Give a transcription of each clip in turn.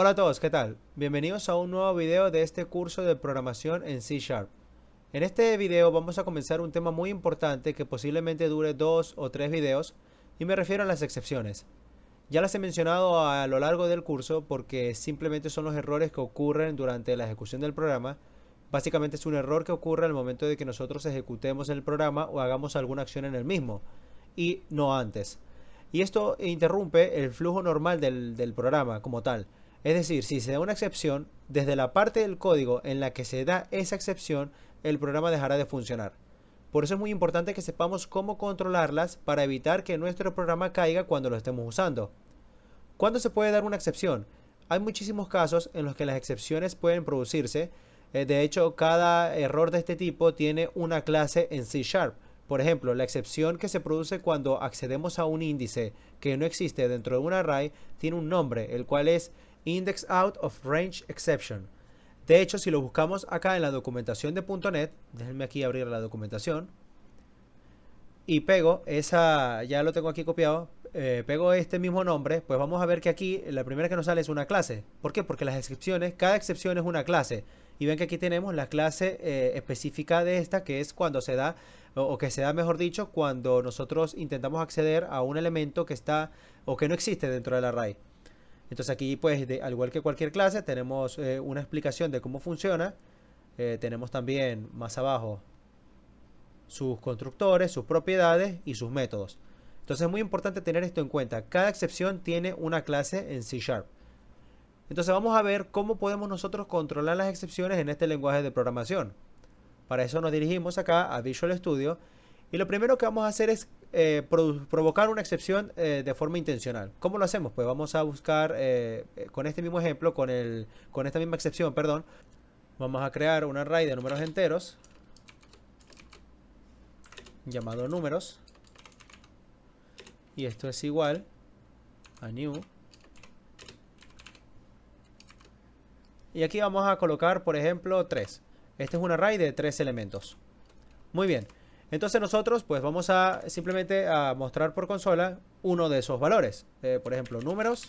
Hola a todos, ¿qué tal? Bienvenidos a un nuevo video de este curso de programación en C Sharp. En este video vamos a comenzar un tema muy importante que posiblemente dure 2 o 3 videos y me refiero a las excepciones. Ya las he mencionado a lo largo del curso porque simplemente son los errores que ocurren durante la ejecución del programa. Básicamente es un error que ocurre al momento de que nosotros ejecutemos el programa o hagamos alguna acción en el mismo y no antes. Y esto interrumpe el flujo normal del programa como tal. Es decir, si se da una excepción, desde la parte del código en la que se da esa excepción, el programa dejará de funcionar. Por eso es muy importante que sepamos cómo controlarlas para evitar que nuestro programa caiga cuando lo estemos usando. ¿Cuándo se puede dar una excepción? Hay muchísimos casos en los que las excepciones pueden producirse. De hecho, cada error de este tipo tiene una clase en C Sharp. Por ejemplo, la excepción que se produce cuando accedemos a un índice que no existe dentro de un array tiene un nombre, el cual es Index Out of Range Exception. De hecho, si lo buscamos acá en la documentación de .NET, déjenme aquí abrir la documentación y pego esa, ya lo tengo aquí copiado, pego este mismo nombre, pues vamos a ver que aquí la primera que nos sale es una clase. ¿Por qué? Porque las excepciones, cada excepción es una clase. Y ven que aquí tenemos la clase específica de esta, que es cuando se da, o que se da mejor dicho, cuando nosotros intentamos acceder a un elemento que está o que no existe dentro del array. Entonces aquí, pues, al igual que cualquier clase, tenemos una explicación de cómo funciona. Tenemos también más abajo sus constructores, sus propiedades y sus métodos. Entonces es muy importante tener esto en cuenta. Cada excepción tiene una clase en C Sharp. Entonces vamos a ver cómo podemos nosotros controlar las excepciones en este lenguaje de programación. Para eso nos dirigimos acá a Visual Studio y lo primero que vamos a hacer es provocar una excepción de forma intencional. ¿Cómo lo hacemos? Pues vamos a buscar con este mismo ejemplo, con esta misma excepción, perdón, vamos a crear un array de números enteros llamado números y esto es igual a new. Y aquí vamos a colocar, por ejemplo, 3. Este es un array de 3 elementos. Muy bien. Entonces nosotros pues vamos a simplemente a mostrar por consola uno de esos valores. Por ejemplo, números.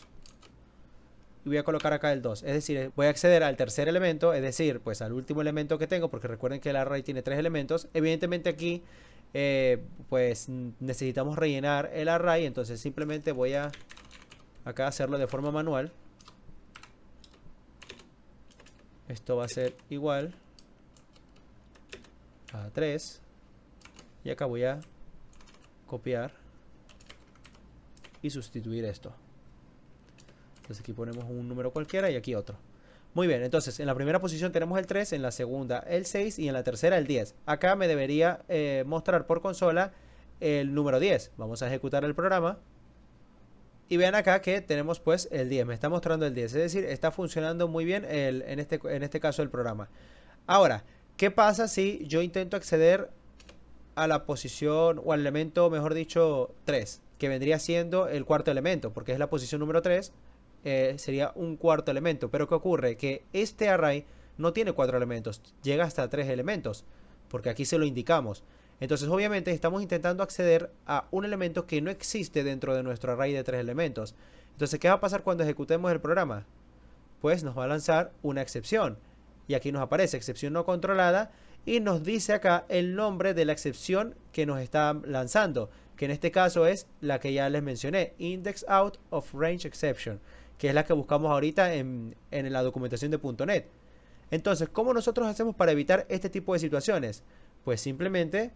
Y voy a colocar acá el 2. Es decir, voy a acceder al tercer elemento, es decir, pues al último elemento que tengo, porque recuerden que el array tiene 3 elementos. Evidentemente aquí pues necesitamos rellenar el array, entonces simplemente voy a acá hacerlo de forma manual. Esto va a ser igual a 3. Y acá voy a copiar y sustituir esto. Entonces aquí ponemos un número cualquiera y aquí otro. Muy bien, entonces en la primera posición tenemos el 3, en la segunda el 6 y en la tercera el 10. Acá me debería mostrar por consola el número 10. Vamos a ejecutar el programa. Y vean acá que tenemos pues el 10, me está mostrando el 10, es decir, está funcionando muy bien en este caso el programa. Ahora, ¿qué pasa si yo intento acceder a la posición o al elemento, mejor dicho, 3, que vendría siendo el cuarto elemento, porque es la posición número 3, sería un cuarto elemento? Pero ¿qué ocurre? Que este array no tiene 4 elementos, llega hasta 3 elementos, porque aquí se lo indicamos. Entonces obviamente estamos intentando acceder a un elemento que no existe dentro de nuestro array de 3 elementos. Entonces, ¿qué va a pasar cuando ejecutemos el programa? Pues nos va a lanzar una excepción. Y aquí nos aparece excepción no controlada y nos dice acá el nombre de la excepción que nos está lanzando, que en este caso es la que ya les mencioné, Index Out of Range Exception, que es la que buscamos ahorita en la documentación de .NET. Entonces, ¿cómo nosotros hacemos para evitar este tipo de situaciones? Pues simplemente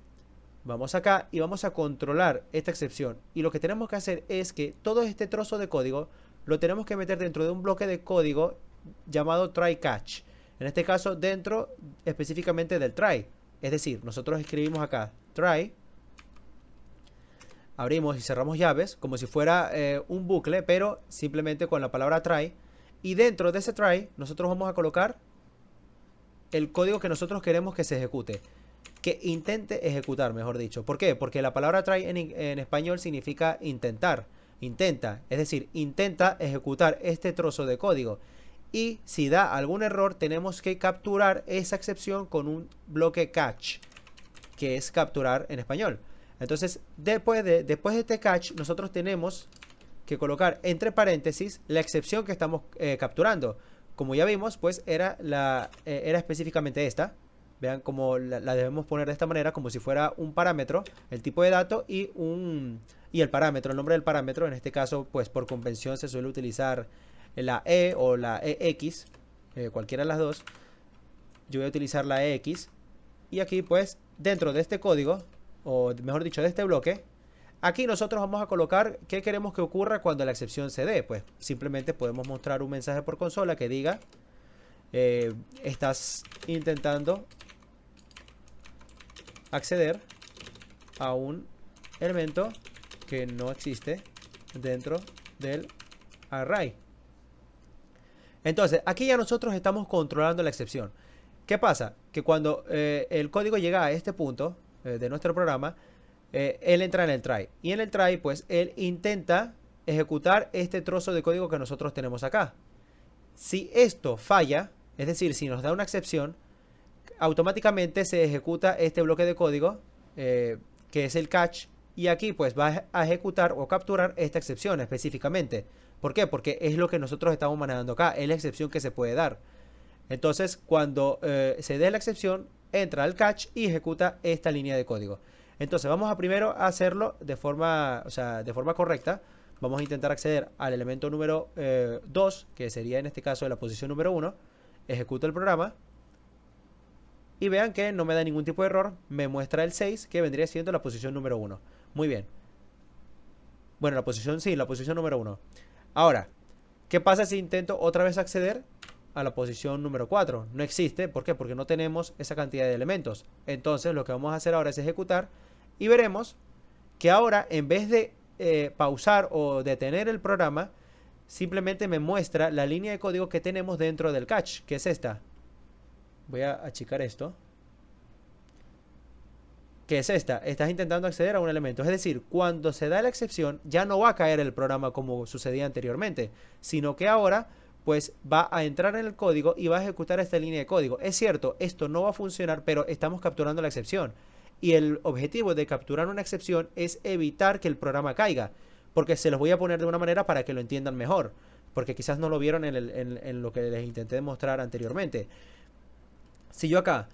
vamos acá y vamos a controlar esta excepción. Y lo que tenemos que hacer es que todo este trozo de código lo tenemos que meter dentro de un bloque de código llamado try catch. En este caso, dentro específicamente del try. Es decir, nosotros escribimos acá try, abrimos y cerramos llaves como si fuera un bucle, pero simplemente con la palabra try. Y dentro de ese try, nosotros vamos a colocar el código que nosotros queremos que se ejecute. Que intente ejecutar, mejor dicho. ¿Por qué? Porque la palabra try en español significa intentar. Intenta, es decir, intenta ejecutar este trozo de código. Y si da algún error, tenemos que capturar esa excepción con un bloque catch, que es capturar en español. Entonces, después de este catch, nosotros tenemos que colocar entre paréntesis la excepción que estamos capturando. Como ya vimos, pues era específicamente esta. Vean cómo la debemos poner de esta manera, como si fuera un parámetro, el tipo de dato y el parámetro, el nombre del parámetro. En este caso, pues por convención se suele utilizar la E o la EX, cualquiera de las dos. Yo voy a utilizar la EX. Y aquí, pues, dentro de este código, o mejor dicho, de este bloque, aquí nosotros vamos a colocar qué queremos que ocurra cuando la excepción se dé. Pues simplemente podemos mostrar un mensaje por consola que diga estás intentando acceder a un elemento que no existe dentro del array. Entonces, aquí ya nosotros estamos controlando la excepción. ¿Qué pasa? Que cuando el código llega a este punto de nuestro programa, él entra en el try. Y en el try, pues, él intenta ejecutar este trozo de código que nosotros tenemos acá. Si esto falla, es decir, si nos da una excepción, automáticamente se ejecuta este bloque de código, que es el catch, y aquí pues va a ejecutar o capturar esta excepción específicamente. ¿Por qué? Porque es lo que nosotros estamos manejando acá, es la excepción que se puede dar. Entonces, cuando se dé la excepción, entra al catch y ejecuta esta línea de código. Entonces, vamos a primero hacerlo de forma correcta. Vamos a intentar acceder al elemento número 2, que sería en este caso la posición número 1. Ejecuto el programa. Y vean que no me da ningún tipo de error. Me muestra el 6, que vendría siendo la posición número 1. Muy bien. Bueno, la posición número 1. Ahora, ¿qué pasa si intento otra vez acceder a la posición número 4? No existe. ¿Por qué? Porque no tenemos esa cantidad de elementos. Entonces, lo que vamos a hacer ahora es ejecutar. Y veremos que ahora, en vez de pausar o detener el programa, simplemente me muestra la línea de código que tenemos dentro del catch, que es esta. Voy a achicar esto. Que es esta. Estás intentando acceder a un elemento. Es decir, cuando se da la excepción, ya no va a caer el programa como sucedía anteriormente, sino que ahora pues va a entrar en el código y va a ejecutar esta línea de código. Es cierto, esto no va a funcionar, pero estamos capturando la excepción. Y el objetivo de capturar una excepción es evitar que el programa caiga. Porque se los voy a poner de una manera para que lo entiendan mejor. Porque quizás no lo vieron en lo que les intenté demostrar anteriormente. Si yo acá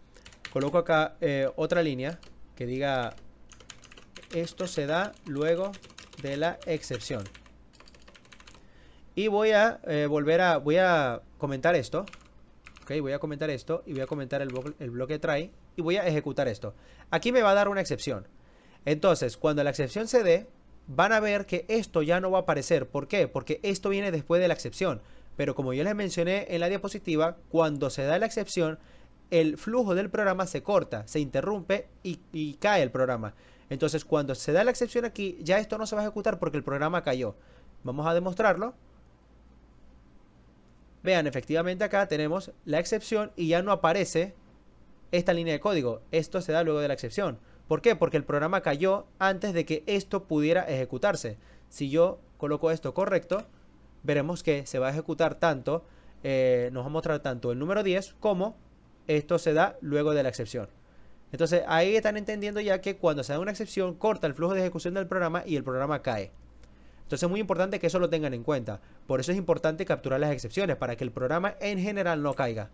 coloco acá otra línea que diga esto se da luego de la excepción. Y voy a voy a comentar esto. Ok, voy a comentar esto y voy a comentar el bloque try y voy a ejecutar esto. Aquí me va a dar una excepción. Entonces, cuando la excepción se dé, van a ver que esto ya no va a aparecer. ¿Por qué? Porque esto viene después de la excepción. Pero como yo les mencioné en la diapositiva, cuando se da la excepción, el flujo del programa se corta, se interrumpe y cae el programa. Entonces, cuando se da la excepción aquí, ya esto no se va a ejecutar porque el programa cayó. Vamos a demostrarlo. Vean, efectivamente acá tenemos la excepción y ya no aparece esta línea de código. Esto se da luego de la excepción. ¿Por qué? Porque el programa cayó antes de que esto pudiera ejecutarse. Si yo coloco esto correcto, veremos que se va a ejecutar tanto, nos va a mostrar tanto el número 10 como esto se da luego de la excepción. Entonces ahí están entendiendo ya que cuando se da una excepción corta el flujo de ejecución del programa y el programa cae. Entonces es muy importante que eso lo tengan en cuenta. Por eso es importante capturar las excepciones para que el programa en general no caiga.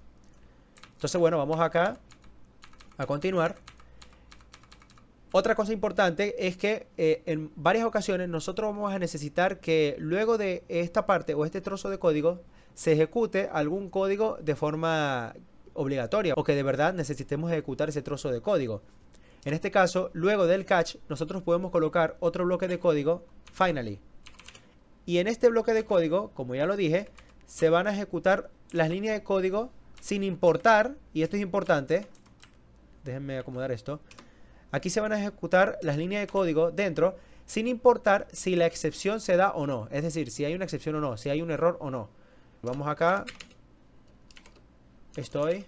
Entonces bueno, vamos acá a continuar. Otra cosa importante es que en varias ocasiones nosotros vamos a necesitar que luego de esta parte o este trozo de código se ejecute algún código de forma obligatoria o que de verdad necesitemos ejecutar ese trozo de código. En este caso, luego del catch, nosotros podemos colocar otro bloque de código, finally. Y en este bloque de código, como ya lo dije, se van a ejecutar las líneas de código sin importar, y esto es importante, déjenme acomodar esto. Aquí se van a ejecutar las líneas de código dentro, sin importar si la excepción se da o no. Es decir, si hay una excepción o no, si hay un error o no. Vamos acá. Estoy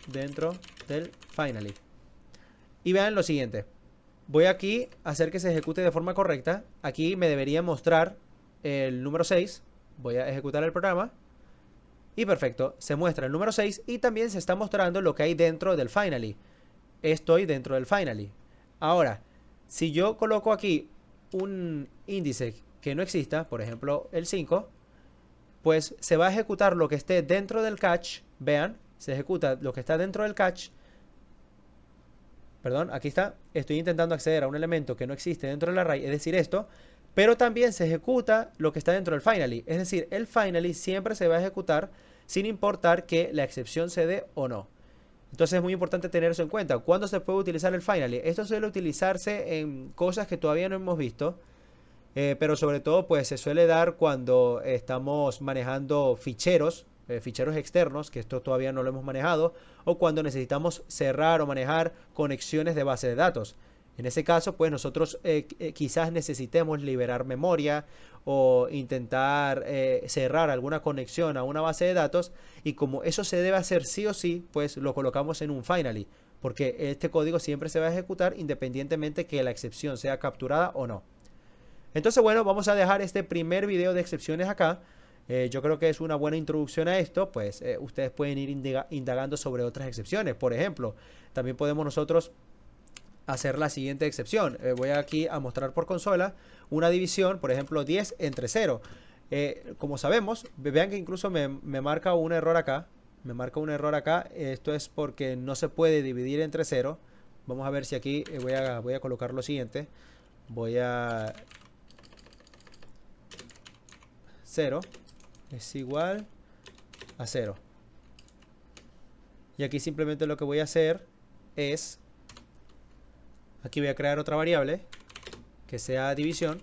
dentro del finally. Y vean lo siguiente. Voy aquí a hacer que se ejecute de forma correcta. Aquí me debería mostrar el número 6. Voy a ejecutar el programa. Y perfecto, se muestra el número 6 y también se está mostrando lo que hay dentro del finally. Estoy dentro del finally. Ahora, si yo coloco aquí un índice que no exista, por ejemplo el 5, pues se va a ejecutar lo que esté dentro del catch. Vean, se ejecuta lo que está dentro del catch. Perdón, aquí está. Estoy intentando acceder a un elemento que no existe dentro del array, es decir, esto. Pero también se ejecuta lo que está dentro del finally. Es decir, el finally siempre se va a ejecutar sin importar que la excepción se dé o no. Entonces es muy importante tener eso en cuenta. ¿Cuándo se puede utilizar el finally? Esto suele utilizarse en cosas que todavía no hemos visto. Pero sobre todo pues se suele dar cuando estamos manejando ficheros, ficheros externos, que esto todavía no lo hemos manejado, o cuando necesitamos cerrar o manejar conexiones de base de datos. En ese caso pues nosotros quizás necesitemos liberar memoria o intentar cerrar alguna conexión a una base de datos, y como eso se debe hacer sí o sí, pues lo colocamos en un finally, porque este código siempre se va a ejecutar independientemente que la excepción sea capturada o no. Entonces, bueno, vamos a dejar este primer video de excepciones acá. Yo creo que es una buena introducción a esto, pues ustedes pueden ir indagando sobre otras excepciones. Por ejemplo, también podemos nosotros hacer la siguiente excepción. Voy aquí a mostrar por consola una división, por ejemplo, 10 entre 0. Como sabemos, vean que incluso me marca un error acá. Me marca un error acá. Esto es porque no se puede dividir entre 0. Vamos a ver si aquí voy a colocar lo siguiente. Voy a 0 es igual a 0. Y aquí simplemente lo que voy a hacer es, aquí voy a crear otra variable que sea división,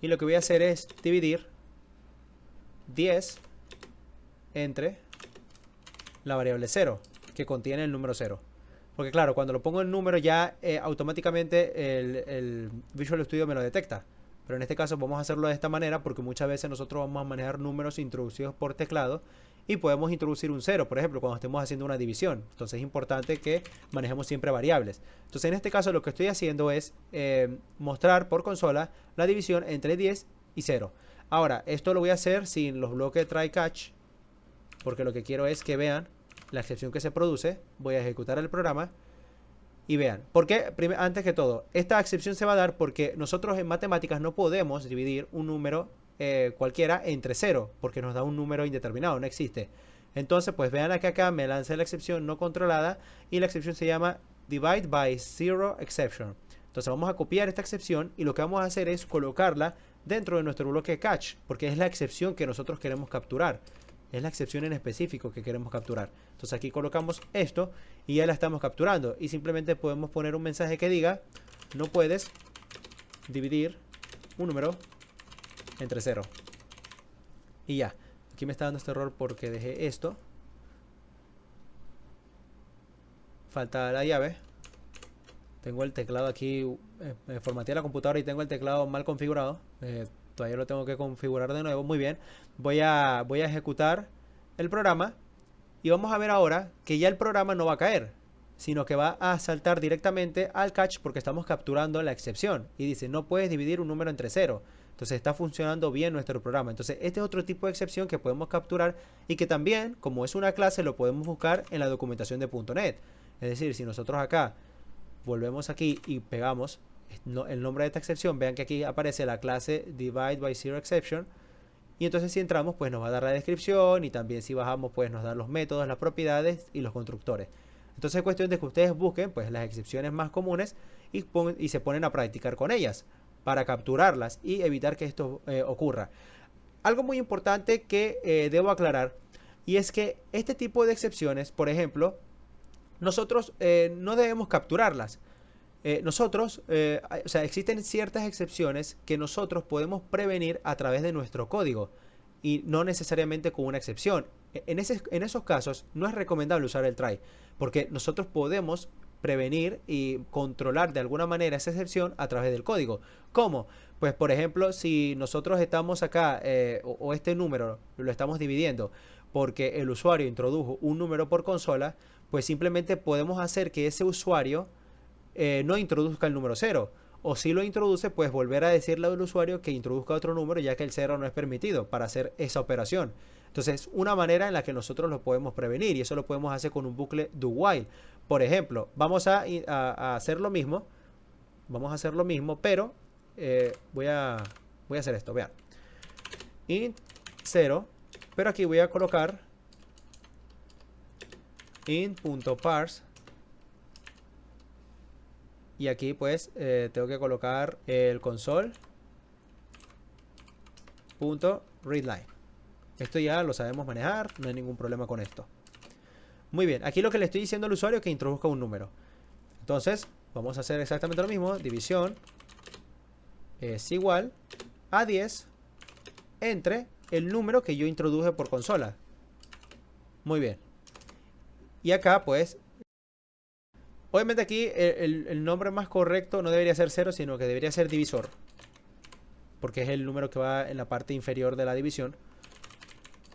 y lo que voy a hacer es dividir 10 entre la variable 0, que contiene el número 0. Porque claro, cuando lo pongo en número ya automáticamente el Visual Studio me lo detecta. Pero en este caso vamos a hacerlo de esta manera porque muchas veces nosotros vamos a manejar números introducidos por teclado y podemos introducir un 0, por ejemplo, cuando estemos haciendo una división. Entonces es importante que manejemos siempre variables. Entonces en este caso lo que estoy haciendo es mostrar por consola la división entre 10 y 0. Ahora, esto lo voy a hacer sin los bloques try catch, porque lo que quiero es que vean la excepción que se produce. Voy a ejecutar el programa y vean, porque antes que todo, esta excepción se va a dar porque nosotros en matemáticas no podemos dividir un número cualquiera entre 0, porque nos da un número indeterminado, no existe. Entonces, pues vean que acá me lanza la excepción no controlada y la excepción se llama divide by zero exception. Entonces vamos a copiar esta excepción y lo que vamos a hacer es colocarla dentro de nuestro bloque catch, porque es la excepción que nosotros queremos capturar. Es la excepción en específico que queremos capturar. Entonces aquí colocamos esto y ya la estamos capturando. Y simplemente podemos poner un mensaje que diga: no puedes dividir un número entre 0. Y ya. Aquí me está dando este error porque dejé esto. Falta la llave. Tengo el teclado aquí. Formateé la computadora y tengo el teclado mal configurado. Todavía lo tengo que configurar de nuevo. Muy bien. Voy a ejecutar el programa. Y vamos a ver ahora que ya el programa no va a caer, sino que va a saltar directamente al catch porque estamos capturando la excepción. Y dice: no puedes dividir un número entre 0. Entonces está funcionando bien nuestro programa. Entonces este es otro tipo de excepción que podemos capturar y que también, como es una clase, lo podemos buscar en la documentación de .NET. Es decir, si nosotros acá volvemos aquí y pegamos el nombre de esta excepción, vean que aquí aparece la clase divide by zero exception. Y entonces si entramos pues nos va a dar la descripción, y también si bajamos pues nos da los métodos, las propiedades y los constructores. Entonces es cuestión de que ustedes busquen pues las excepciones más comunes y se ponen a practicar con ellas para capturarlas y evitar que esto ocurra. Algo muy importante que debo aclarar, y es que este tipo de excepciones, por ejemplo, nosotros no debemos capturarlas. O sea, existen ciertas excepciones que nosotros podemos prevenir a través de nuestro código y no necesariamente con una excepción. En esos casos no es recomendable usar el try, porque nosotros podemos prevenir y controlar de alguna manera esa excepción a través del código. ¿Cómo? Pues por ejemplo, si nosotros estamos acá o este número lo estamos dividiendo porque el usuario introdujo un número por consola, pues simplemente podemos hacer que ese usuario no introduzca el número 0, o si lo introduce pues volver a decirle al usuario que introduzca otro número, ya que el 0 no es permitido para hacer esa operación. Entonces una manera en la que nosotros lo podemos prevenir, y eso lo podemos hacer con un bucle do while. Por ejemplo, vamos a hacer lo mismo, pero voy a hacer esto, vean. Int 0, pero aquí voy a colocar int.parse. Y aquí pues tengo que colocar el console.readline. Esto ya lo sabemos manejar, no hay ningún problema con esto. Muy bien, aquí lo que le estoy diciendo al usuario es que introduzca un número. Entonces, vamos a hacer exactamente lo mismo. División es igual a 10 entre el número que yo introduje por consola. Muy bien. Y acá pues, obviamente aquí el nombre más correcto no debería ser 0, sino que debería ser divisor, porque es el número que va en la parte inferior de la división.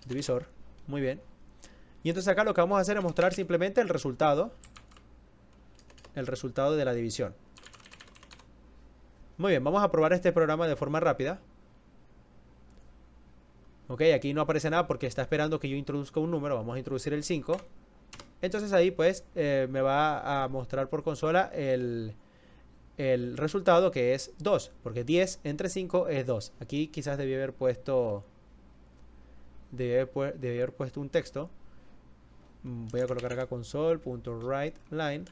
Divisor, muy bien. Y entonces acá lo que vamos a hacer es mostrar simplemente el resultado de la división. Muy bien, vamos a probar este programa de forma rápida. Ok, aquí no aparece nada porque está esperando que yo introduzca un número. Vamos a introducir el 5. Entonces ahí pues me va a mostrar por consola el resultado, que es 2, porque 10 entre 5 es 2. Aquí quizás debí haber puesto un texto. Voy a colocar acá console.writeLine,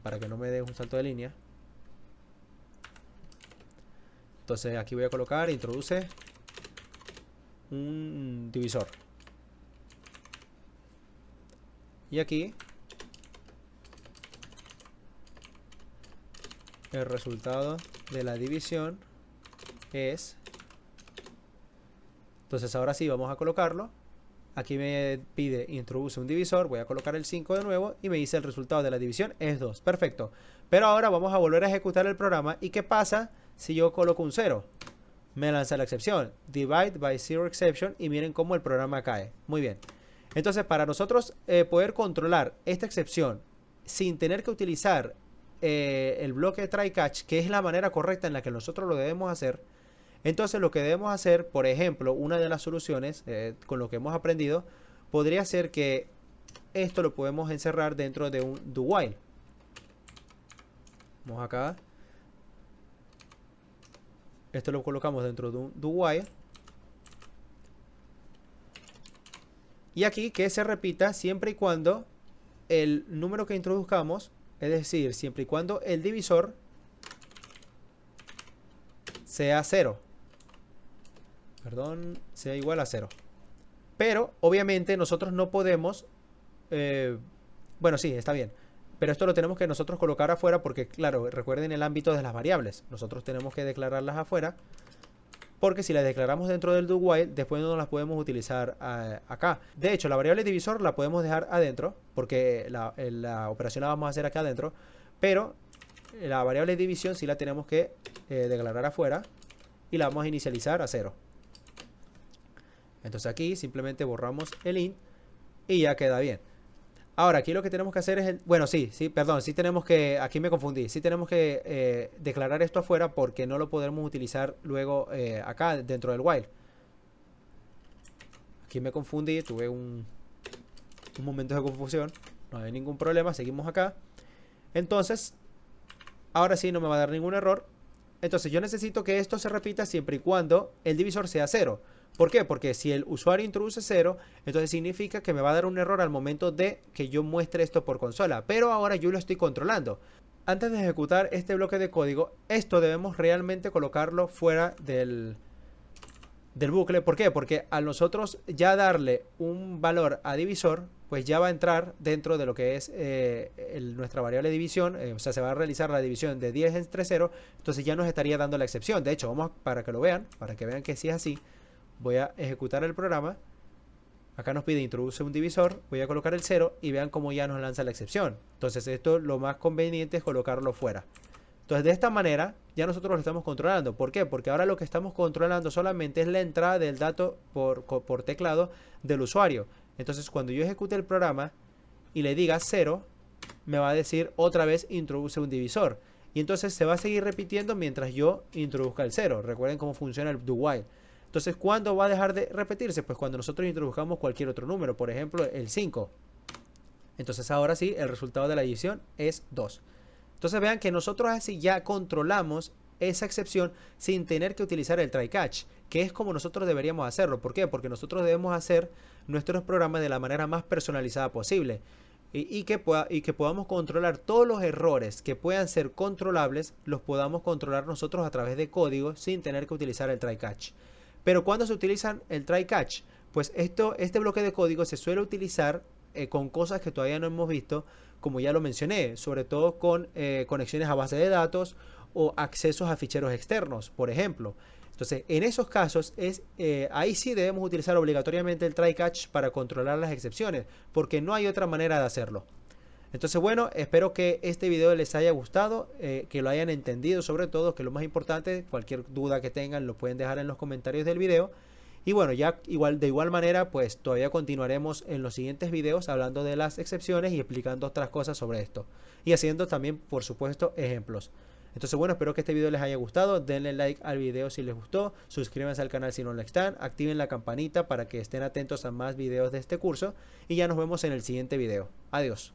para que no me dé un salto de línea. Entonces aquí voy a colocar, introduce un divisor. Y aquí el resultado de la división es... Entonces ahora sí vamos a colocarlo. Aquí me pide introduce un divisor, voy a colocar el 5 de nuevo y me dice el resultado de la división es 2. Perfecto. Pero ahora vamos a volver a ejecutar el programa. ¿Y qué pasa si yo coloco un 0? Me lanza la excepción, divide by zero exception, y miren cómo el programa cae. Muy bien. Entonces para nosotros poder controlar esta excepción sin tener que utilizar el bloque try catch, que es la manera correcta en la que nosotros lo debemos hacer, entonces lo que debemos hacer, por ejemplo, una de las soluciones con lo que hemos aprendido, podría ser que esto lo podemos encerrar dentro de un do while. Vamos acá. Esto lo colocamos dentro de un do while. Y aquí que se repita siempre y cuando el número que introduzcamos, es decir, siempre y cuando el divisor sea 0. Perdón, sea igual a 0. Pero obviamente nosotros no podemos... bueno, sí, está bien. Pero esto lo tenemos que nosotros colocar afuera porque, claro, recuerden el ámbito de las variables. Nosotros tenemos que declararlas afuera, porque si las declaramos dentro del do while, después no las podemos utilizar acá. De hecho, la variable divisor la podemos dejar adentro, porque la operación la vamos a hacer acá adentro. Pero la variable división sí la tenemos que declarar afuera y la vamos a inicializar a 0. Entonces aquí simplemente borramos el int y ya queda bien. Ahora aquí lo que tenemos que hacer es bueno, sí, perdón, sí tenemos que, aquí me confundí, sí tenemos que declarar esto afuera porque no lo podremos utilizar luego acá dentro del while. Aquí me confundí, tuve un momento de confusión, no hay ningún problema, seguimos acá. Entonces, ahora sí no me va a dar ningún error. Entonces yo necesito que esto se repita siempre y cuando el divisor sea 0. ¿Por qué? Porque si el usuario introduce 0, entonces significa que me va a dar un error al momento de que yo muestre esto por consola. Pero ahora yo lo estoy controlando. Antes de ejecutar este bloque de código, esto debemos realmente colocarlo fuera del bucle. ¿Por qué? Porque al nosotros ya darle un valor a divisor, pues ya va a entrar dentro de lo que es nuestra variable división. O sea, se va a realizar la división de 10 entre 0. Entonces ya nos estaría dando la excepción. De hecho, vamos para que lo vean, para que vean que sí es así. Voy a ejecutar el programa. Acá nos pide introduce un divisor. Voy a colocar el 0 y vean cómo ya nos lanza la excepción. Entonces esto lo más conveniente es colocarlo fuera. Entonces de esta manera ya nosotros lo estamos controlando. ¿Por qué? Porque ahora lo que estamos controlando solamente es la entrada del dato por teclado del usuario. Entonces cuando yo ejecute el programa y le diga 0, me va a decir otra vez introduce un divisor. Y entonces se va a seguir repitiendo mientras yo introduzca el 0. Recuerden cómo funciona el do while. Entonces, ¿cuándo va a dejar de repetirse? Pues cuando nosotros introduzcamos cualquier otro número, por ejemplo, el 5. Entonces, ahora sí, el resultado de la división es 2. Entonces, vean que nosotros así ya controlamos esa excepción sin tener que utilizar el try catch, que es como nosotros deberíamos hacerlo. ¿Por qué? Porque nosotros debemos hacer nuestros programas de la manera más personalizada posible y que podamos controlar todos los errores que puedan ser controlables, los podamos controlar nosotros a través de código sin tener que utilizar el try catch. Pero cuando se utiliza el try catch, pues este bloque de código se suele utilizar con cosas que todavía no hemos visto, como ya lo mencioné, sobre todo con conexiones a base de datos o accesos a ficheros externos, por ejemplo. Entonces, en esos casos, ahí sí debemos utilizar obligatoriamente el try catch para controlar las excepciones, porque no hay otra manera de hacerlo. Entonces, bueno, espero que este video les haya gustado, que lo hayan entendido sobre todo, que lo más importante, cualquier duda que tengan lo pueden dejar en los comentarios del video. Y bueno, ya de igual manera, pues todavía continuaremos en los siguientes videos hablando de las excepciones y explicando otras cosas sobre esto. Y haciendo también, por supuesto, ejemplos. Entonces, bueno, espero que este video les haya gustado. Denle like al video si les gustó. Suscríbanse al canal si no lo están. Activen la campanita para que estén atentos a más videos de este curso. Y ya nos vemos en el siguiente video. Adiós.